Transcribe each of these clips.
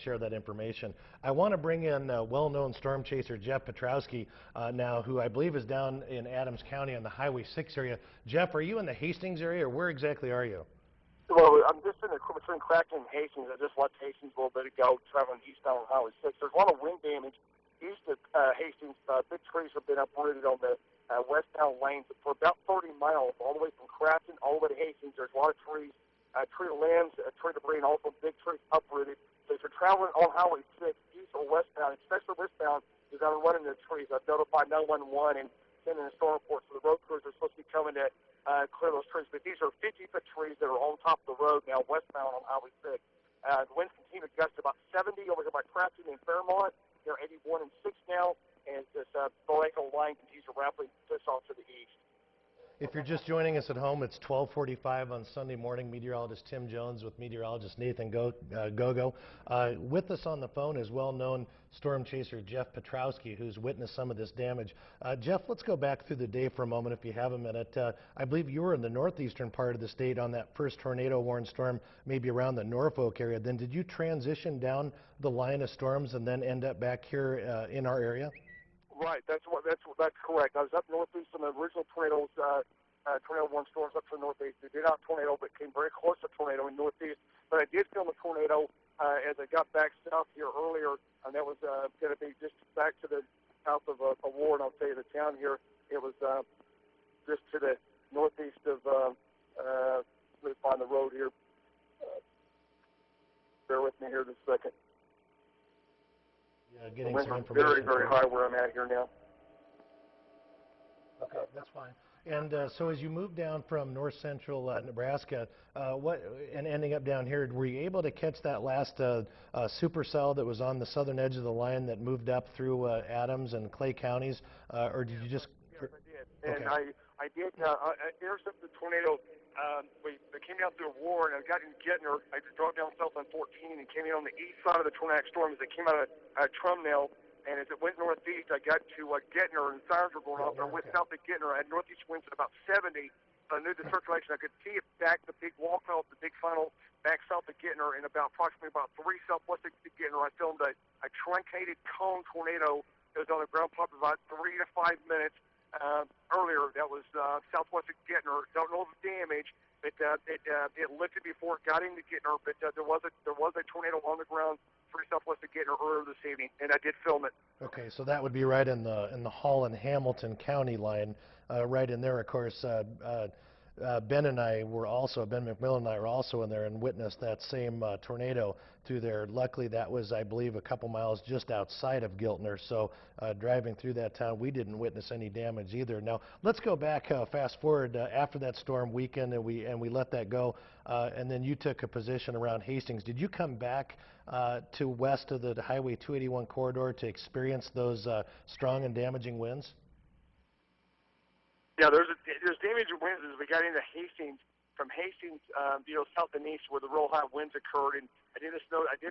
share that information. I want to bring in well-known storm chaser Jeff Piotrowski now, who I believe is down in Adams County on the Highway 6 area. Jeff, are you in the Hastings area, or where exactly are you? Well, I'm just in between Crackton and Hastings. I just left Hastings a little bit ago, traveling eastbound on Highway 6. There's a lot of wind damage east of Hastings. Big trees have been uprooted on the westbound lanes for about 30 miles, all the way from Crackton all the way to Hastings. There's a lot of trees, tree limbs, tree debris, and also big trees uprooted. So if you're traveling on Highway 6, east or westbound, especially westbound, you're going to run into the trees. I've notified 911 and sent in a storm report, so the road crews are supposed to be coming to clear those trees. But these are 50-foot trees that are on top of the road now, westbound on Highway 6. The winds continue to gust about 70 over here by Crafton and Fairmont. They're 81 and 6 now, and this Borrego line continues to rapidly push off to the east. If you're just joining us at home, it's 12:45 on Sunday morning. Meteorologist Tim Jones with meteorologist Nathan Gogo. With us on the phone is well-known storm chaser Jeff Piotrowski, who's witnessed some of this damage. Jeff, let's go back through the day for a moment, if you have a minute. I believe you were in the northeastern part of the state on that first tornado-warned storm, maybe around the Norfolk area. Then did you transition down the line of storms and then end up back here in our area? Right, that's correct. I was up northeast on the original tornadoes, tornado-warned storms up to the northeast. They did not tornado, but came very close to tornado in northeast. But I did film a tornado as I got back south here earlier, and that was going to be just back to the south of Ward. I'll tell you the town here. It was just to the northeast of. Let me find the road here. Bear with me here just a second. Getting the winds some are information. very high where I'm at here now. Okay, that's fine. And so as you move down from north central Nebraska, and ending up down here, were you able to catch that last supercell that was on the southern edge of the line that moved up through Adams and Clay counties, or did you just? Yes, I did. And okay. I did intercept the tornado. We came down through a war, and I got in Gettner. I drove down south on 14 and came in on the east side of the tornadic storm as it came out of Trumnell. And as it went northeast, I got to Gettner, and sirens were going off. And I went south of Gettner. I had northeast winds at about 70. So I knew the circulation. I could see it back, the big wall fell, the big funnel, back south of Gettner, and approximately about 3 southwest of Gettner. I filmed a truncated cone tornado that was on the ground probably about 3 to 5 minutes earlier. That was southwest of Gettner. Don't know the damage, but it lifted before it got into Gettner. But there was a tornado on the ground southwest of Gettner earlier this evening, and I did film it. Okay, so that would be right in the Hall and Hamilton County line, right in there. Of course, Ben McMillan and I were also in there and witnessed that same tornado through there. Luckily, that was, I believe, a couple miles just outside of Giltner. So driving through that town, we didn't witness any damage either. Now, let's go back, fast forward after that storm weekend, and we let that go. And then you took a position around Hastings. Did you come back to west of the Highway 281 corridor to experience those strong and damaging winds? Yeah, there's damaging winds as we got into Hastings. From Hastings, south and east, where the real high winds occurred, and I did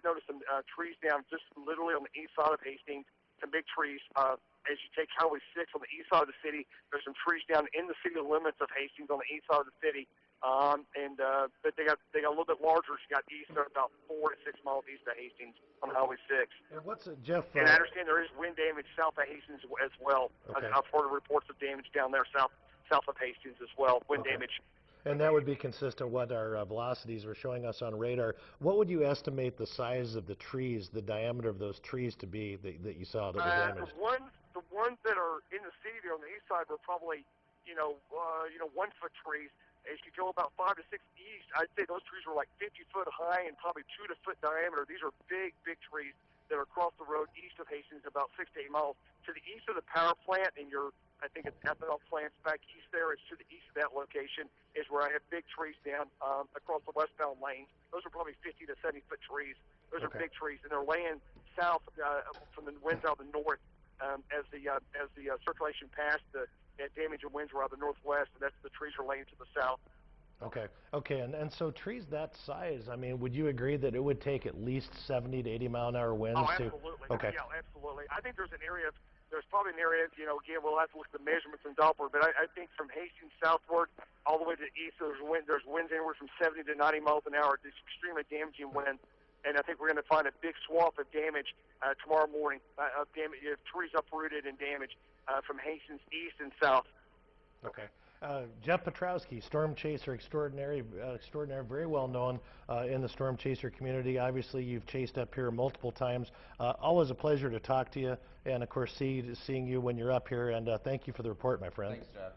notice some trees down just literally on the east side of Hastings. Some big trees. As you take Highway 6 on the east side of the city, there's some trees down in the city limits of Hastings on the east side of the city. But they got a little bit larger. You got east, they're about 4 to 6 miles east of Hastings on Highway 6. And what's it, Jeff? And I understand there is wind damage south of Hastings as well. Okay. I've heard of reports of damage down there south of Hastings as well. Wind damage. And that would be consistent with what our velocities were showing us on radar. What would you estimate the size of the trees, the diameter of those trees to be that you saw that were damaged? The ones that are in the city there on the east side were probably, 1-foot trees. As you go about 5 to 6 east, I'd say those trees were like 50 foot high and probably 2 to foot diameter. These are big trees that are across the road east of Hastings, about 6 to 8 miles. To the east of the power plant, and I think it's ethanol plants back east there. It's to the east of that location is where I have big trees down across the westbound lanes. Those are probably 50 to 70 foot trees. Those are big trees, and they're laying south from the winds out of the north as the circulation passed. That damage and winds were out of the northwest, and that's the trees are laying to the south. Okay, and so trees that size, I mean, would you agree that it would take at least 70 to 80 mile an hour winds to? Oh, absolutely. Okay. Yeah, absolutely. I think there's probably an area, again, we'll have to look at the measurements in Doppler, but I think from Hastings southward all the way to the east, there's winds anywhere from 70 to 90 miles an hour. It's extremely damaging wind. and I think we're going to find a big swath of damage tomorrow morning, of damage, trees uprooted and damaged from Hastings east and south. Okay. Jeff Piotrowski, storm chaser extraordinary, very well known in the storm chaser community. Obviously, you've chased up here multiple times. Always a pleasure to talk to you, and of course, seeing you when you're up here. And thank you for the report, my friend. Thanks, Jeff.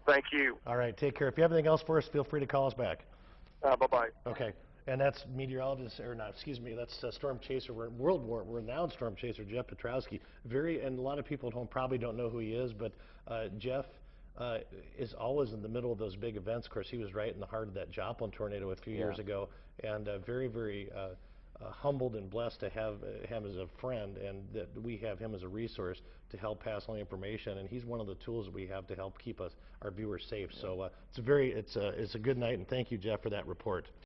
Thank you. All right, take care. If you have anything else for us, feel free to call us back. Bye-bye. Okay. And that's meteorologist, or not, excuse me, that's storm chaser, renowned storm chaser, Jeff Piotrowski. And a lot of people at home probably don't know who he is, but Jeff is always in the middle of those big events. Of course, he was right in the heart of that Joplin tornado a few years ago, and very, very humbled and blessed to have him as a friend, and that we have him as a resource to help pass on information. And he's one of the tools we have to help keep our viewers safe. So it's a good night, and thank you, Jeff, for that report.